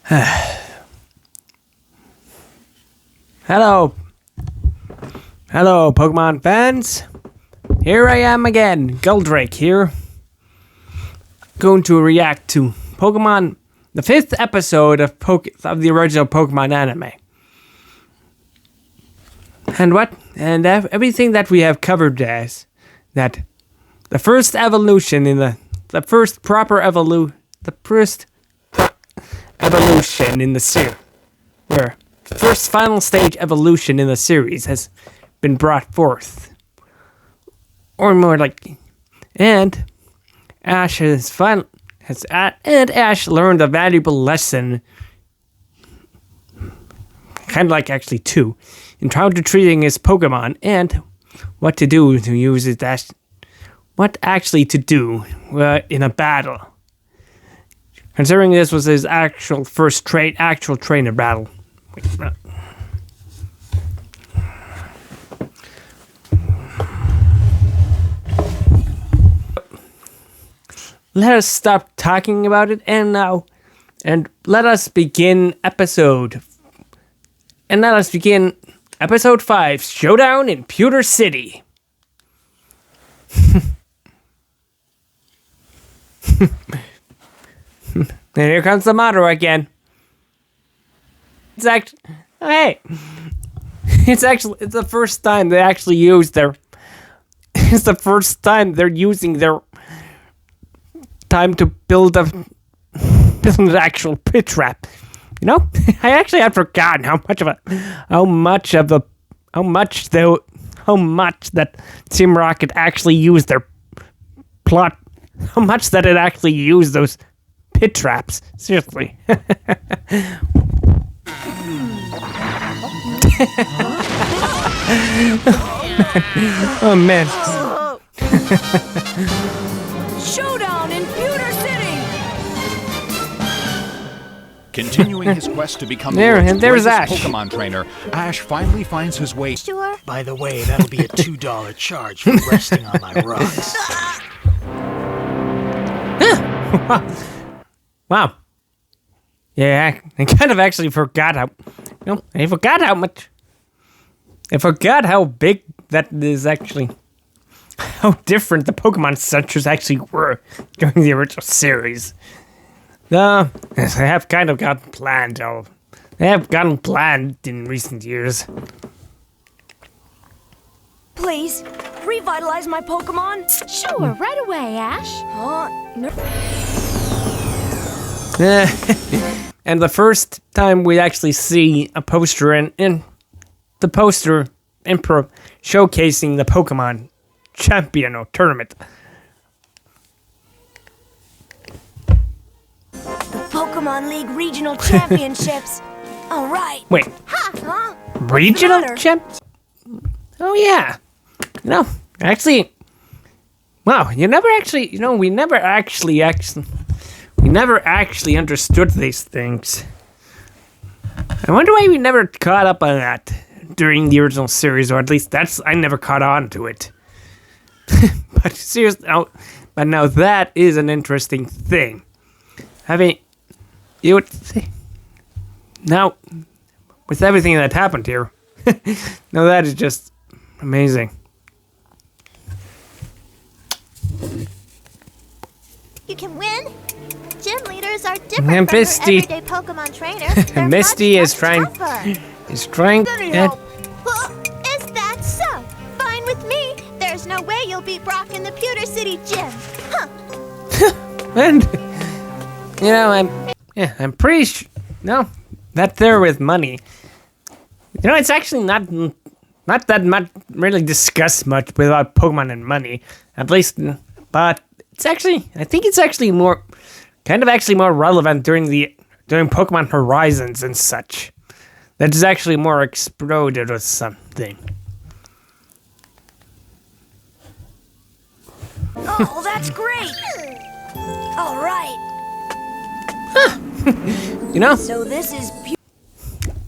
Hello, Pokemon fans. Here I am again, Goldrake here. Going to react to Pokemon, the 5th episode of the original Pokemon anime. And everything that we have covered as that the first evolution in the first evolution in the series, where the first final stage evolution in the series has been brought forth. Or more like, and Ash learned a valuable lesson, kind of like actually two, in how to treating his Pokemon and what to do to use it as, what actually to do in a battle. Considering this was his actual first trainer battle. Let us stop talking about it and let us begin episode 5, Showdown in Pewter City. And here comes the motto again. It's the first time they actually use it's the first time they're using their time to build an actual pit trap. You know, I actually had forgotten how much that Team Rocket actually used their plot, how much that it actually used those pit traps. Seriously. Oh man. Showdown in Pewter City. Continuing his quest to become there's the greatest Ash. Pokemon trainer, Ash finally finds his way. Sure. By the way, that'll be a $2 charge for resting on my rocks. Wow. Yeah, I kind of actually forgot I forgot how big that is actually, how different the Pokemon centers actually were during the original series. They have kind of gotten planned. They have gotten planned in recent years. Please, revitalize my Pokemon. Sure, right away, Ash. And the first time we actually see a poster in the poster Emperor showcasing the Pokemon champion or tournament. The Pokemon League Regional Championships. All right. Wait, regional champs? Oh yeah. No, actually, wow. We never actually understood these things. I wonder why we never caught up on that during the original series, or at least I never caught on to it. But seriously, but now that is an interesting thing. You would say, now, with everything that happened here, now that is just amazing. You can win. Gym leaders are different And from Misty- your everyday Pokemon trainers. They're Misty much is trying. tougher. Is trying. Is that so? Fine with me. There's no way you'll beat Brock in the Pewter City gym. Huh. And I'm pretty sure. No, that there with money. It's actually not that much really discussed much without Pokemon and money. At least, but I think it's actually more relevant during Pokemon Horizons and such. That is actually more exploded or something. Oh, that's great. All right. So this is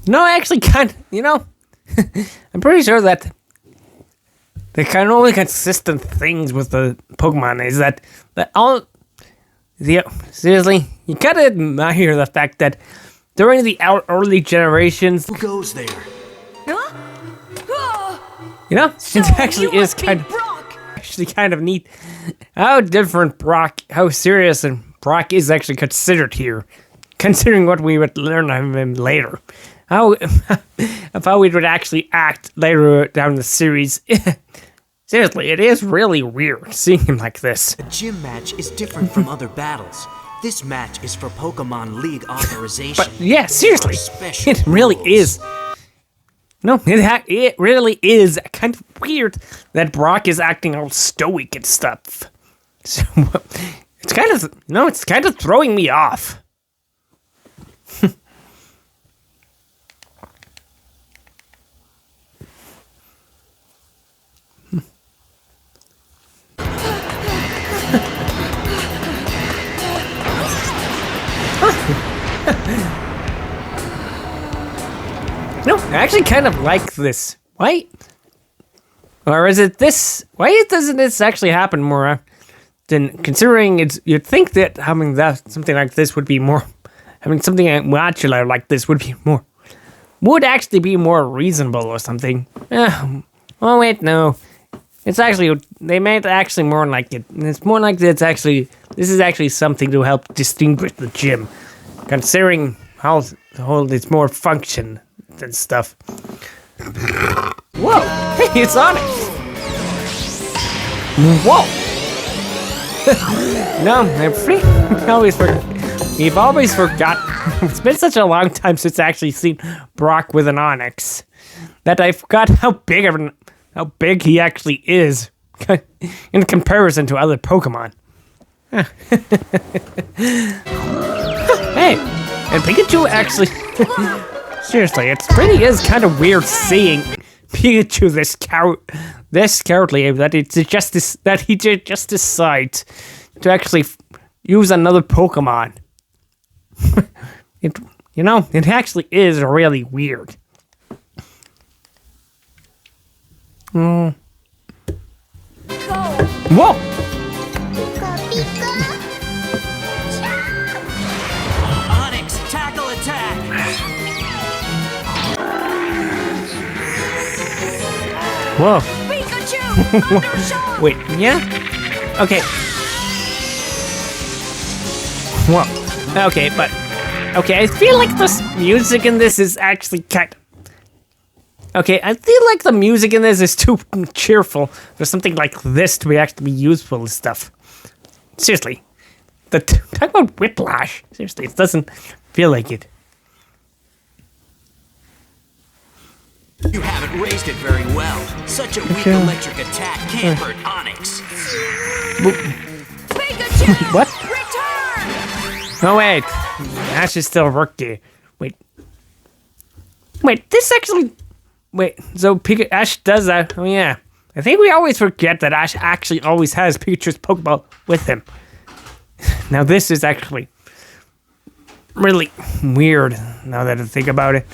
Actually, I'm pretty sure that the kind of only consistent things with the Pokemon is that all seriously, you gotta admire the fact that during the early generations, Who goes there? Huh? Oh, you know, so it actually you is must be kind of Brock. actually kind of neat how different Brock, how serious and Brock is actually considered here, considering what we would learn of him later. How of how he would actually act later down the series. Seriously, it is really weird seeing him like this. A gym match is different from other battles. This match is for Pokemon League authorization. But yeah, seriously, Special it really rules. is. No, it really is kind of weird that Brock is acting all stoic and stuff. So it's kind of it's kind of throwing me off. No, I actually kind of like this. Why? Or is it this? Why doesn't this actually happen more often? Considering it's, you'd think that having that something like this would be more, having something modular like this would actually be more reasonable or something. Oh wait, no. It's actually, they made it actually more like it. It's more like this is actually something to help distinguish the gym, considering how it's more function and stuff. Whoa! Hey, it's Onix! Whoa! No, we've always forgot. It's been such a long time since I actually seen Brock with an Onix that I forgot how big he actually is in comparison to other Pokemon. Hey, and Pikachu actually. Seriously, it really is kind of weird seeing Pikachu this cowardly that he just decides to actually use another Pokemon. It actually is really weird. Whoa! Onix, tackle attack! Whoa! Pikachu! Thunder Shock! Wait, yeah? Okay. Whoa. Okay, but... Okay, I feel like this music in this is actually kind of... Okay, I feel like the music in this is too cheerful for something like this to actually be useful and stuff. Seriously. Talk about whiplash. Seriously, it doesn't feel like it. You haven't raised it very well. Such a weak electric attack can't hurt Onix. Pikachu! What? Return! No, wait. Ash is still working. Wait, this actually... Wait, so Ash does that. Oh, yeah. I think we always forget that Ash actually always has Pikachu's Pokeball with him. Now, this is actually really weird, now that I think about it.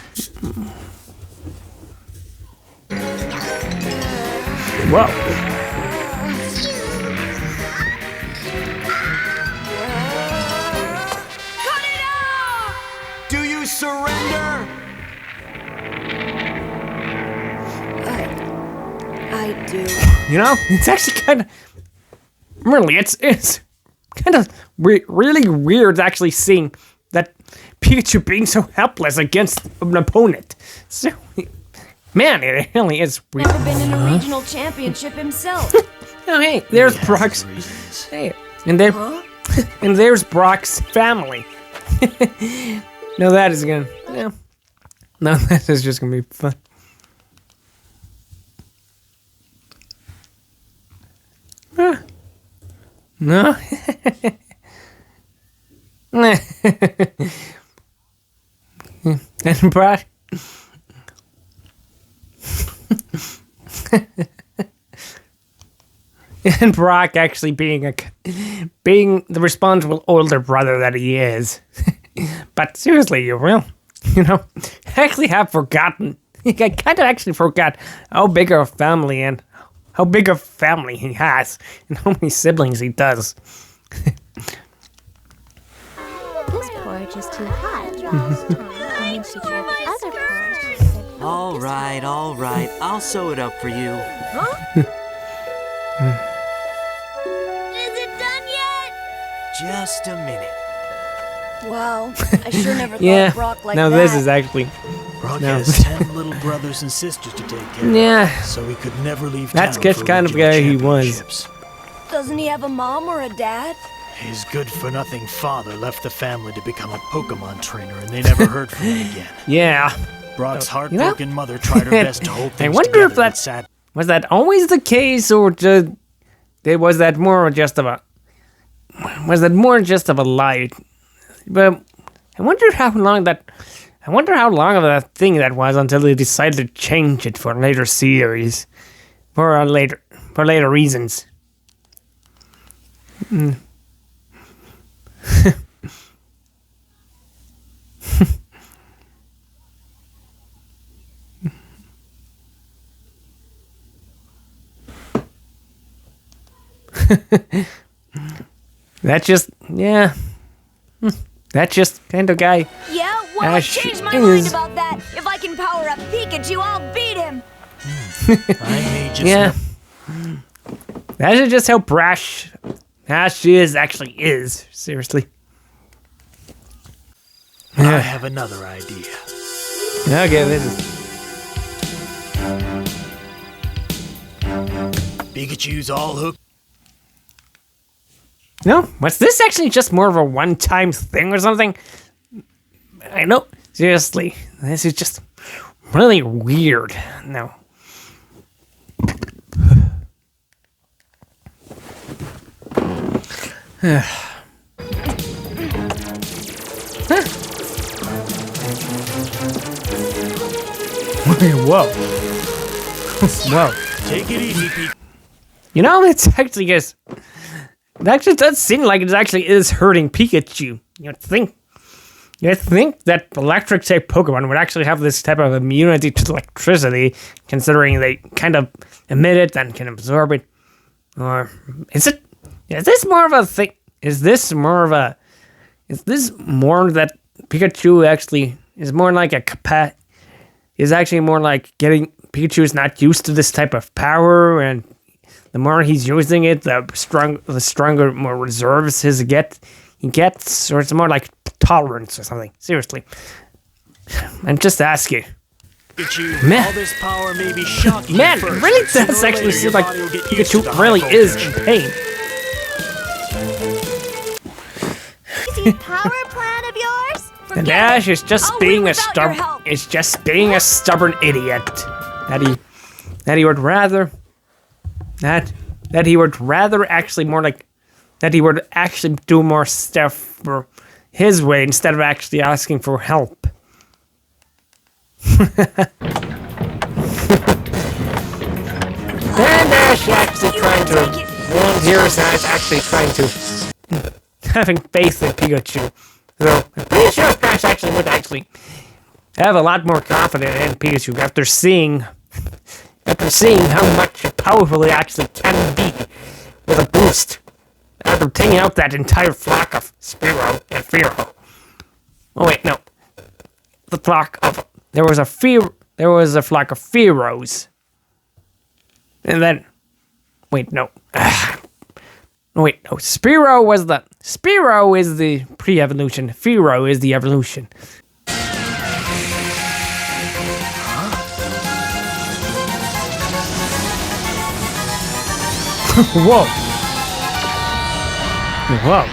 Whoa. Cut it out! Do you surrender? I do. You know, it's actually kind of... Really, it's kind of really weird actually seeing that Pikachu being so helpless against an opponent. So, man, it really is weird. Never been in a regional championship himself. Oh, hey, there's Brock's... Hey, and there's Brock's family. No, that is gonna... No, that is just gonna be fun. No. And Brock. And Brock actually being the responsible older brother that he is. But seriously, I actually have forgotten. I kind of actually forgot how big of a family he has and how many siblings he does. This porridge is too hot. All right, all right. I'll sew it up for you. Is it done yet? Just a minute. Wow, I sure never Yeah. thought Brock like Now that. this is actually. Brock No. has 10 little brothers and sisters to take care of. Yeah. So he could never leave That's town just for kind of regional guy he was. championships. Doesn't he have a mom or a dad? His good-for-nothing father left the family to become a Pokemon trainer, and they never heard from him again. Yeah. Brock's heartbroken mother tried her best to hold I things wonder together, if that- but sad. Was that always the case, or just was that more just of a? Was that more just of a lie? But I wonder how long that. I wonder how long of a thing that was until they decided to change it for a later series, for later reasons. That just, yeah. That just kind of guy. Yeah, well, Ash I changed my is- mind about that. If I can power up Pikachu, I'll beat him. I may just Yeah. That is just how brash Ash is, actually is. Seriously. I have another idea. Okay, this is. Pikachu's all hooked. No, was this actually just more of a one-time thing or something? I know. Seriously, this is just really weird. No. Whoa. Whoa. Take it easy, Pikachu. You know, it's actually just. It actually does seem like it actually is hurting Pikachu. You'd think that electric type Pokemon would actually have this type of immunity to electricity, considering they kind of emit it and can absorb it. Or is it? Is this more of a thing? Is this more that Pikachu actually is more like a is actually more like getting Pikachu is not used to this type of power, and the more he's using it, the stronger, more reserves he gets, or it's more like tolerance or something. Seriously, I'm just asking. Pikachu, Man. all this power may be shocking Man, at first, really but sooner does or actually later, seem your like body will get used to the Pikachu high really is voltage. in pain. Easy power plan of yours? And Ash is just I'll win being a without your stubborn. help. It's just being a stubborn idiot. That he would rather actually do more stuff for his way instead of actually asking for help. And Ash actually trying to. And here's Ash actually trying to. Having faith in Pikachu. So, I'm pretty sure Ash actually would actually have a lot more confidence in Pikachu after seeing how much powerful it actually can be with a boost. After taking out that entire flock of Spearow and Fearow. Oh wait, no. There was a flock of Fearows. And then wait, no. Wait, no. Spearow is the pre-evolution. Fearow is the evolution. Whoa. Whoa.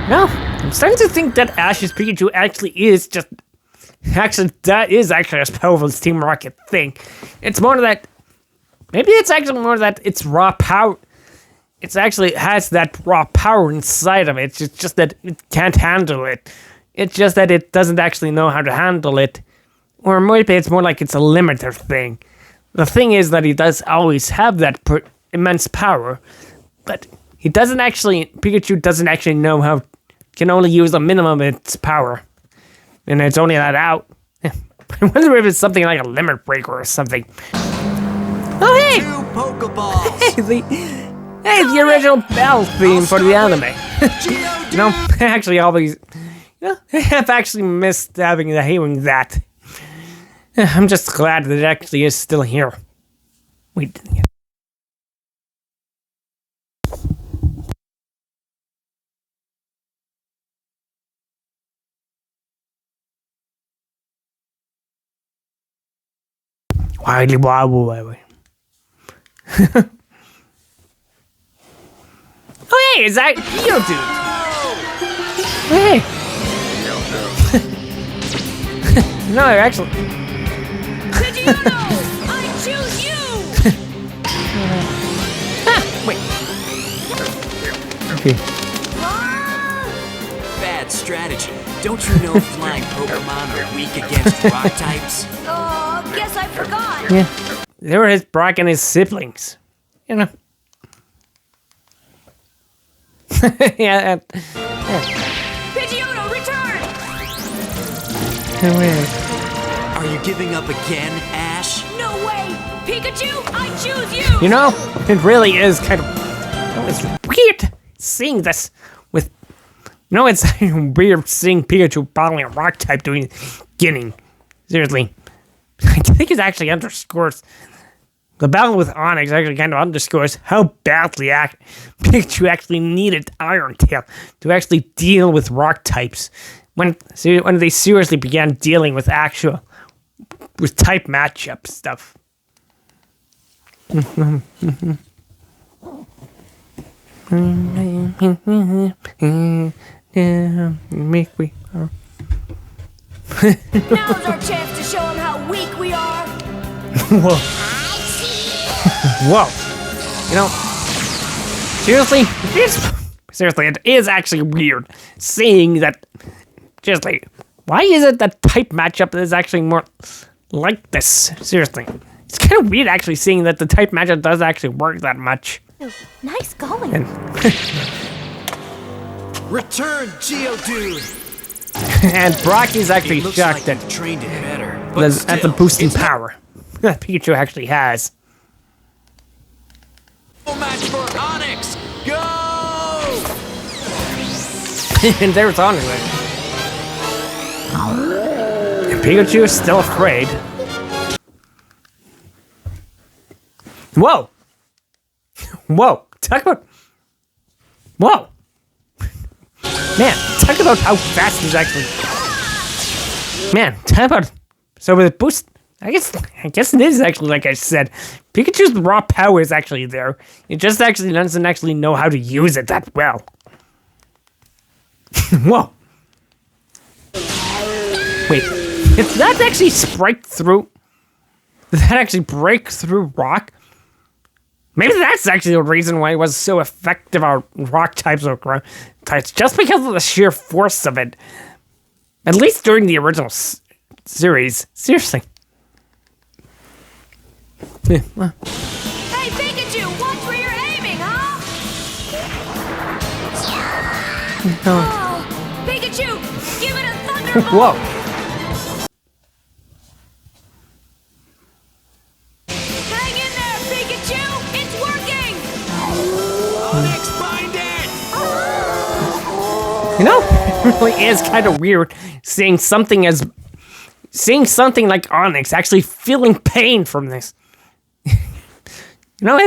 No, I'm starting to think that Ash's Pikachu actually is as powerful as Team Rocket think. It's more that, maybe it's actually more that it's raw power. It actually has that raw power inside of it. It's just that it can't handle it. It's just that it doesn't actually know how to handle it. Or maybe it's more like it's a limiter thing. The thing is that he does always have that immense power, but Pikachu doesn't actually know how, can only use the minimum of its power. And it's only that out. I wonder if it's something like a limit breaker or something. Oh, hey! 2 Pokeballs. Hey, the original Bell theme for the anime. No, actually, Yeah, I've actually missed hearing that. I'm just glad that it actually is still here. Wait. Why? Oh, hey, is that you, dude? Hey. No, actually. Pidgeotto, I choose you! Wait. Okay. Bad strategy. Don't you know flying Pokemon are weak against rock types? Oh, guess I forgot. Yeah. They were his Brock and his siblings. You know. Yeah. Pidgeotto, return! Are you giving up again, Ash? No way! Pikachu, I choose you! You know, it really is kind of. It's weird seeing this with. No, it's weird seeing Pikachu battling a rock type doing beginning. Seriously. I think it actually underscores. The battle with Onix actually kind of underscores how badly Pikachu actually needed Iron Tail to actually deal with rock types. When they seriously began dealing with type matchup stuff. Now's our chance to show him how weak we are! Whoa. Whoa. You know, seriously, it is actually weird seeing that. Seriously, why is it that type matchup is actually more like this? Seriously. It's kind of weird actually seeing that the type matchup does actually work that much. Nice going. And, Return, Geodude! and Brock is actually It looks shocked like you trained it better. But at the still, boost in it's power that Pikachu actually has. no match for Onix! Go! And there's Onix. And Pikachu is still afraid. Whoa! Whoa! Talk about. Whoa! Man, talk about how fast he's actually. Man, talk about. So with the boost, I guess it is actually like I said. Pikachu's raw power is actually there. It just actually doesn't actually know how to use it that well. Whoa! Wait, if that actually break through, did that actually break through rock? Maybe that's actually the reason why it was so effective on rock types or ground types, just because of the sheer force of it. At least during the original series. Seriously. Yeah, well. Hey, Pikachu, watch where you're aiming, huh? Oh, Pikachu, give it a thunderbolt! Whoa. Hang in there, Pikachu! It's working! Onix, bind it! You know, it really is kind of weird seeing something like Onix actually feeling pain from this. You know,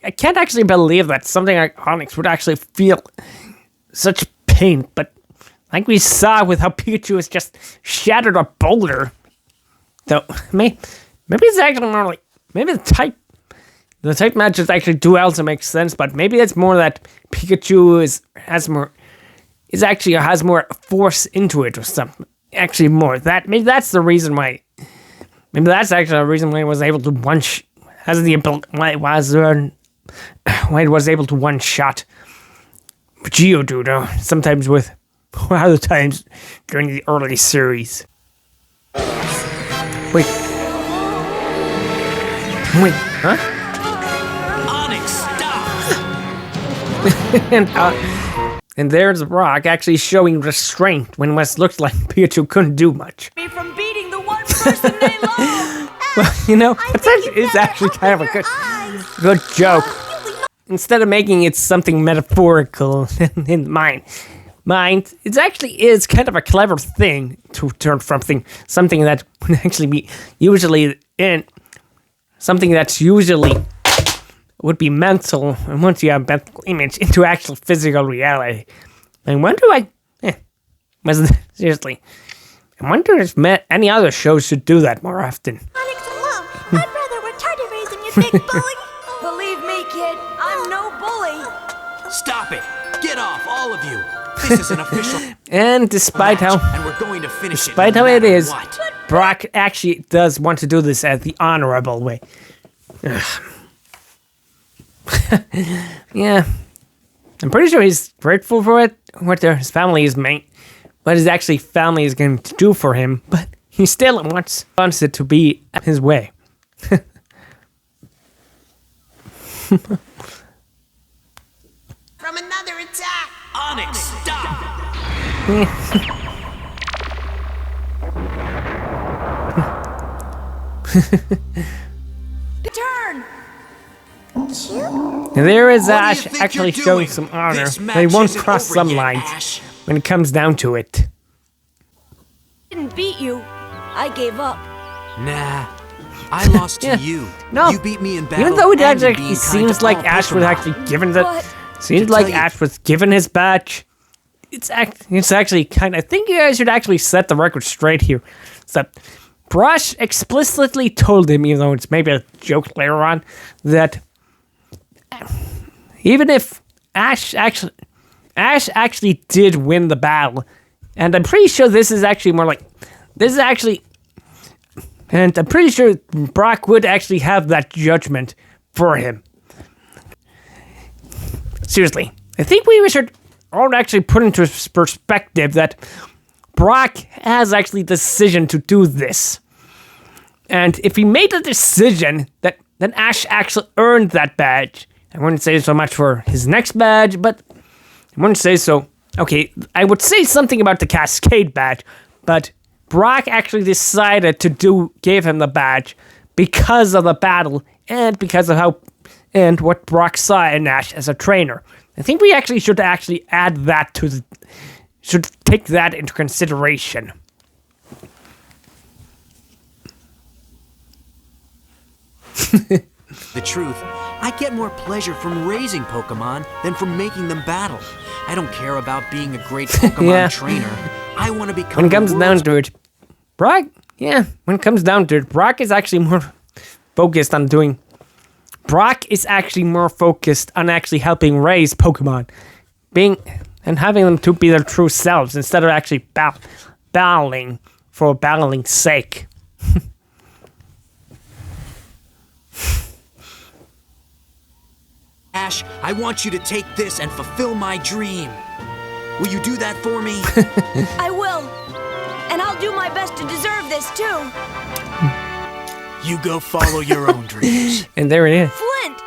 I can't actually believe that something like Onix would actually feel such pain, but like we saw with how Pikachu has just shattered a boulder. So, maybe it's actually more like, maybe the type matches actually do also make sense, but maybe it's more that Pikachu has more force into it or something. Actually, more that maybe that's the reason why. Maybe that's actually the reason why it was able to why it was able to one shot Geodude. Sometimes with other times during the early series. Wait, huh? Onix, stop! And there's Rock actually showing restraint when West looks like Pikachu couldn't do much. Me from beating the one person they love! Well, you know, it's actually kind of a good joke. Instead of making it something metaphorical in mind, mind, it actually is kind of a clever thing to turn from something that would actually be usually in something that's usually would be mental, and once you have mental image, into actual physical reality. I wonder seriously, I wonder if any other shows should do that more often. Onix, Mom, I'd rather we're tardy raised than you big bully. Believe me, kid, I'm no bully. Stop it! Get off, all of you! This is an official And despite match, how and we're going to finish despite it no how it matter is, what. Brock actually does want to do this as the honorable way. Yeah. I'm pretty sure he's grateful for it, what his family is what his actually family is going to do for him, but he still wants it to be his way. From another attack! Onix, stop! Turn! And there is What do you Ash think actually you're showing doing? some honor, This but he match won't isn't cross over some yet, lines Ash. when it comes down to it. Didn't beat you. I gave up. Nah, I lost Yeah. to you. No. You beat me in battle. Even though it and in actually being kind seems to like all Ash was Pokemon. actually given the What? seems To like tell you- Ash was given his badge. It's actually kind of, I think you guys should actually set the record straight here. So Brush explicitly told him, even though it's maybe a joke later on, that even if Ash actually did win the battle, and I'm pretty sure this is actually more like and I'm pretty sure Brock would actually have that judgment for him. Seriously, I think we should all actually put into perspective that Brock has actually the decision to do this. And if he made the decision that then Ash actually earned that badge, I wouldn't say so much for his next badge, but I wouldn't say so. Okay, I would say something about the Cascade badge, but Brock actually decided to give him the badge because of the battle and because of and what Brock saw in Ash as a trainer. I think we actually should add that should take that into consideration. The truth, I get more pleasure from raising Pokemon than from making them battle. I don't care about being a great Pokemon Yeah. trainer. I want to become When it comes the down world's to it, Brock, when it comes down to it, Brock is actually more focused on actually helping raise Pokemon, and having them to be their true selves instead of actually battling for battling's sake. Ash, I want you to take this and fulfill my dream. Will you do that for me? I will. And I'll do my best to deserve this, too. You go follow your own dreams. And there it is. Flint!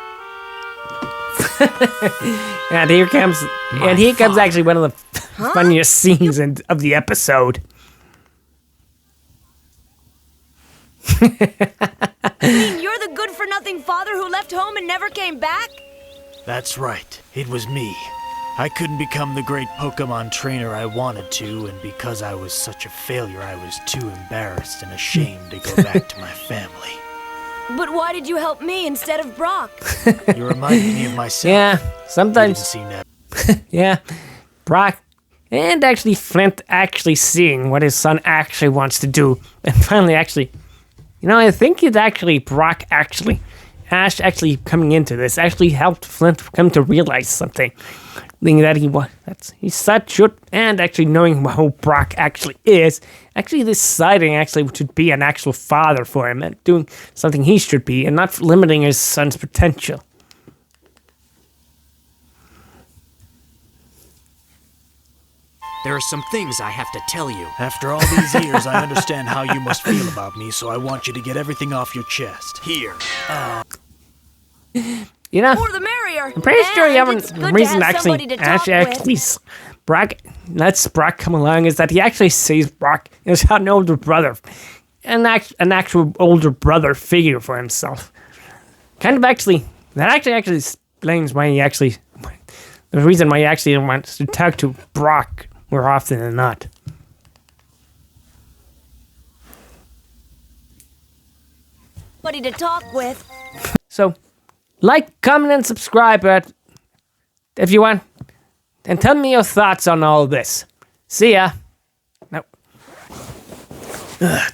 And here comes father. actually one of the funniest scenes of the episode. You mean you're the good-for-nothing father who left home and never came back? That's right. It was me. I couldn't become the great Pokemon trainer I wanted to, and because I was such a failure, I was too embarrassed and ashamed to go back to my family. But why did you help me instead of Brock? You reminded me of myself. Yeah, You didn't sometimes, seem that. yeah, Brock, and actually Flint actually seeing what his son actually wants to do, and finally actually, I think Ash actually coming into this actually helped Flint come to realize something. That he's such good, and actually knowing who Brock actually is, actually deciding actually to be an actual father for him and doing something he should be and not limiting his son's potential. There are some things I have to tell you. After all these years, I understand how you must feel about me, so I want you to get everything off your chest. Here. More the merrier. I'm pretty sure the And other it's good reason to have somebody actually to Ash talk actually Brock lets Brock come along is that he actually sees Brock as an older brother, an actual older brother figure for himself. Kind of actually that actually explains why he actually the reason why he actually wants to talk to Brock more often than not. Buddy to talk with. So, like, comment, and subscribe if you want. And tell me your thoughts on all this. See ya. Nope. Ugh.